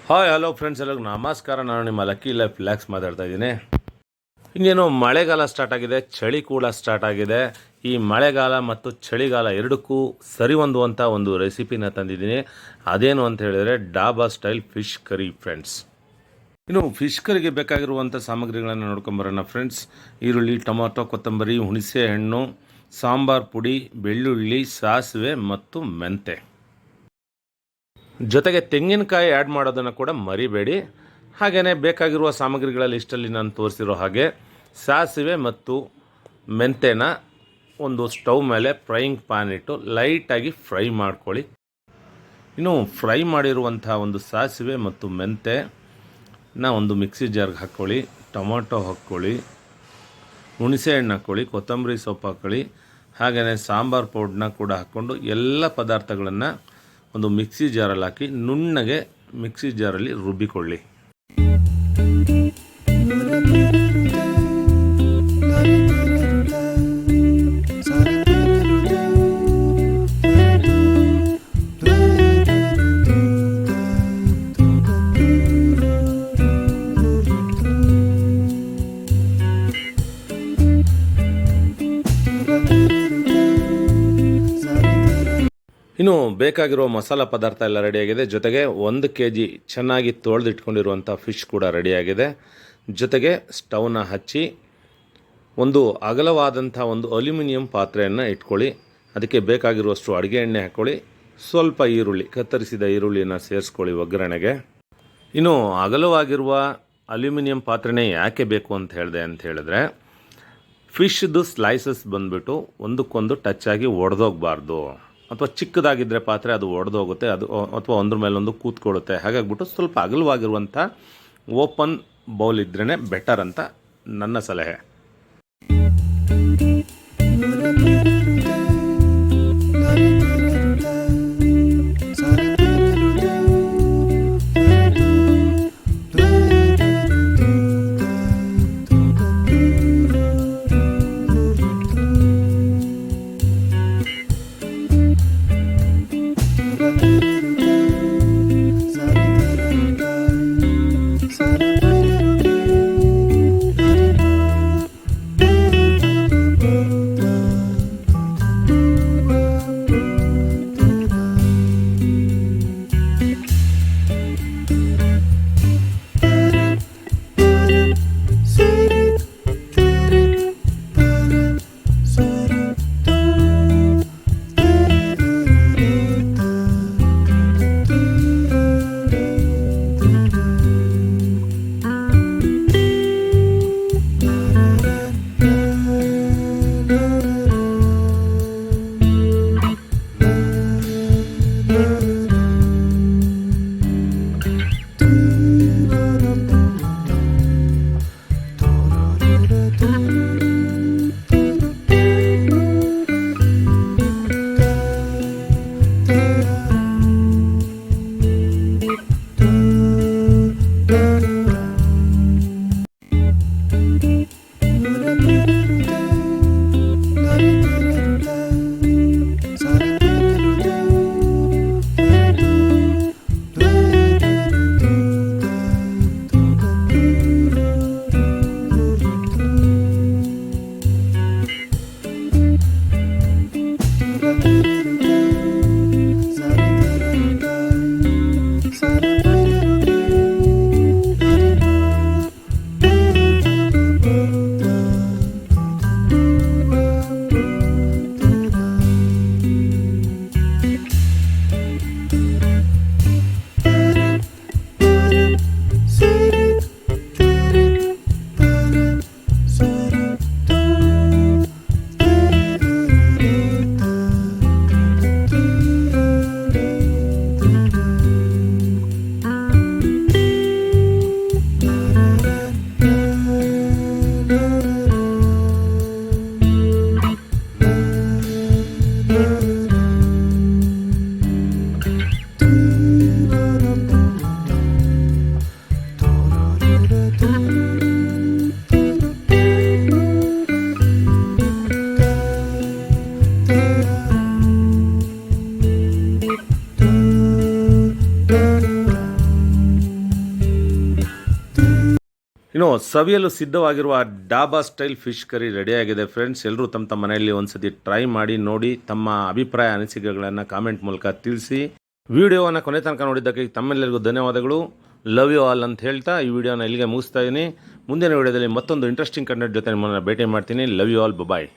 Hi hello friends, ಎಲ್ಲರಿಗೂ ನಮಸ್ಕಾರ. ನಾನು ನಿಮ್ಮ ಲಕ್ಕಿ ಲೈಫ್ ರಿಲ್ಯಾಕ್ಸ್ ಮಾತಾಡ್ತಾ ಇದ್ದೀನಿ. ಇನ್ನೇನು ಮಳೆಗಾಲ ಸ್ಟಾರ್ಟ್ ಆಗಿದೆ, ಚಳಿ ಕೂಡ ಸ್ಟಾರ್ಟ್ ಆಗಿದೆ. ಈ ಮಳೆಗಾಲ ಮತ್ತು ಚಳಿಗಾಲ ಎರಡಕ್ಕೂ ಸರಿ ಹೊಂದುವಂಥ ಒಂದು ರೆಸಿಪಿನ ತಂದಿದ್ದೀನಿ. ಅದೇನು ಅಂತ ಹೇಳಿದರೆ dhaba style fish curry friends. ಇನ್ನು ಫಿಶ್ ಕರಿಗೆ ಬೇಕಾಗಿರುವಂಥ ಸಾಮಗ್ರಿಗಳನ್ನು ನೋಡ್ಕೊಂಬರೋಣ ಫ್ರೆಂಡ್ಸ್. ಈರುಳ್ಳಿ, ಟೊಮೊಟೊ, ಕೊತ್ತಂಬರಿ, ಹುಣಸೆ ಹಣ್ಣು, ಸಾಂಬಾರು ಪುಡಿ, ಬೆಳ್ಳುಳ್ಳಿ, ಸಾಸಿವೆ ಮತ್ತು ಮೆಂತೆ. ಜೊತೆಗೆ ತೆಂಗಿನಕಾಯಿ ಆ್ಯಡ್ ಮಾಡೋದನ್ನು ಕೂಡ ಮರಿಬೇಡಿ. ಹಾಗೆಯೇ ಬೇಕಾಗಿರುವ ಸಾಮಗ್ರಿಗಳ ಲಿಸ್ಟಲ್ಲಿ ನಾನು ತೋರಿಸಿರೋ ಹಾಗೆ ಸಾಸಿವೆ ಮತ್ತು ಮೆಂತೆನ ಒಂದು ಸ್ಟವ್ ಮೇಲೆ ಫ್ರೈಯಿಂಗ್ ಪ್ಯಾನ್ ಇಟ್ಟು ಲೈಟಾಗಿ ಫ್ರೈ ಮಾಡ್ಕೊಳ್ಳಿ. ಇನ್ನು ಫ್ರೈ ಮಾಡಿರುವಂಥ ಒಂದು ಸಾಸಿವೆ ಮತ್ತು ಮೆಂತೆನ ಒಂದು ಮಿಕ್ಸಿ ಜಾರ್ಗೆ ಹಾಕ್ಕೊಳ್ಳಿ. ಟೊಮೊಟೊ ಹಾಕ್ಕೊಳ್ಳಿ, ಹುಣಸೆ ಹಣ್ಣು ಹಾಕ್ಕೊಳ್ಳಿ, ಕೊತ್ತಂಬರಿ ಸೊಪ್ಪು ಹಾಕ್ಕೊಳ್ಳಿ, ಹಾಗೆಯೇ ಸಾಂಬಾರು ಪೌಡ್ರನ್ನ ಕೂಡ ಹಾಕ್ಕೊಂಡು ಎಲ್ಲ ಪದಾರ್ಥಗಳನ್ನು ಒಂದು ಮಿಕ್ಸಿ ಜಾರಲ್ಲಿ ಹಾಕಿ ನುಣ್ಣಗೆ ಮಿಕ್ಸಿ ಜಾರಲ್ಲಿ ರುಬ್ಬಿಕೊಳ್ಳಿ. ಇನ್ನು ಬೇಕಾಗಿರುವ ಮಸಾಲ ಪದಾರ್ಥ ಎಲ್ಲ ರೆಡಿಯಾಗಿದೆ. ಜೊತೆಗೆ 1 kg ಚೆನ್ನಾಗಿ ತೊಳೆದಿಟ್ಕೊಂಡಿರುವಂಥ ಫಿಶ್ ಕೂಡ ರೆಡಿಯಾಗಿದೆ. ಜೊತೆಗೆ ಸ್ಟವ್ನ ಹಚ್ಚಿ ಒಂದು ಅಗಲವಾದಂಥ ಒಂದು ಅಲ್ಯೂಮಿನಿಯಂ ಪಾತ್ರೆಯನ್ನು ಇಟ್ಕೊಳ್ಳಿ. ಅದಕ್ಕೆ ಬೇಕಾಗಿರುವಷ್ಟು ಅಡುಗೆ ಎಣ್ಣೆ ಹಾಕ್ಕೊಳ್ಳಿ. ಸ್ವಲ್ಪ ಈರುಳ್ಳಿ, ಕತ್ತರಿಸಿದ ಈರುಳ್ಳಿಯನ್ನು ಸೇರಿಸ್ಕೊಳ್ಳಿ ಒಗ್ಗರಣೆಗೆ. ಇನ್ನು ಅಗಲವಾಗಿರುವ ಅಲ್ಯೂಮಿನಿಯಂ ಪಾತ್ರೆನೇ ಯಾಕೆ ಬೇಕು ಅಂತ ಹೇಳಿದ್ರೆ ಫಿಶ್ದು ಸ್ಲೈಸಸ್ ಬಂದುಬಿಟ್ಟು ಒಂದಕ್ಕೊಂದು ಟಚ್ ಆಗಿ ಒಡೆದೋಗಬಾರ್ದು. ಅಥವಾ ಚಿಕ್ಕದಾಗಿದ್ದರೆ ಪಾತ್ರೆ ಅದು ಒಡೆದೋಗುತ್ತೆ, ಅದು ಅಥವಾ ಒಂದ್ರ ಮೇಲೊಂದು ಕೂತ್ಕೊಳ್ಳುತ್ತೆ. ಹಾಗಾಗಿಬಿಟ್ಟು ಸ್ವಲ್ಪ ಅಗಲವಾಗಿರುವಂಥ ಓಪನ್ ಬೌಲ್ ಇದ್ರೇ ಬೆಟರ್ ಅಂತ ನನ್ನ ಸಲಹೆ. ಇನ್ನು ಸವಿಯಲು ಸಿದ್ಧವಾಗಿರುವ ಡಾಬಾ ಸ್ಟೈಲ್ ಫಿಶ್ ಕರಿ ರೆಡಿಯಾಗಿದೆ ಫ್ರೆಂಡ್ಸ್. ಎಲ್ಲರೂ ತಮ್ಮ ಮನೆಯಲ್ಲಿ ಒಂದ್ಸತಿ ಟ್ರೈ ಮಾಡಿ ನೋಡಿ, ತಮ್ಮ ಅಭಿಪ್ರಾಯ ಅನಿಸಿಕೆಗಳನ್ನು ಕಾಮೆಂಟ್ ಮೂಲಕ ತಿಳಿಸಿ. ವಿಡಿಯೋವನ್ನು ಕೊನೆ ತನಕ ನೋಡಿದ್ದಕ್ಕೆ ತಮ್ಮೆಲ್ಲರಿಗೂ ಧನ್ಯವಾದಗಳು. ಲವ್ ಯು ಆಲ್ ಅಂತ ಹೇಳ್ತಾ ಈ ವಿಡಿಯೋನ ಇಲ್ಲಿಗೆ ಮುಗಿಸ್ತಾ ಇದ್ದೀನಿ. ಮುಂದಿನ ವಿಡಿಯೋದಲ್ಲಿ ಮತ್ತೊಂದು ಇಂಟ್ರೆಸ್ಟಿಂಗ್ ಕಂಟೆಂಟ್ ಜೊತೆ ನಿಮ್ಮನ್ನು ಭೇಟಿ ಮಾಡ್ತೀನಿ. Love you all, bye.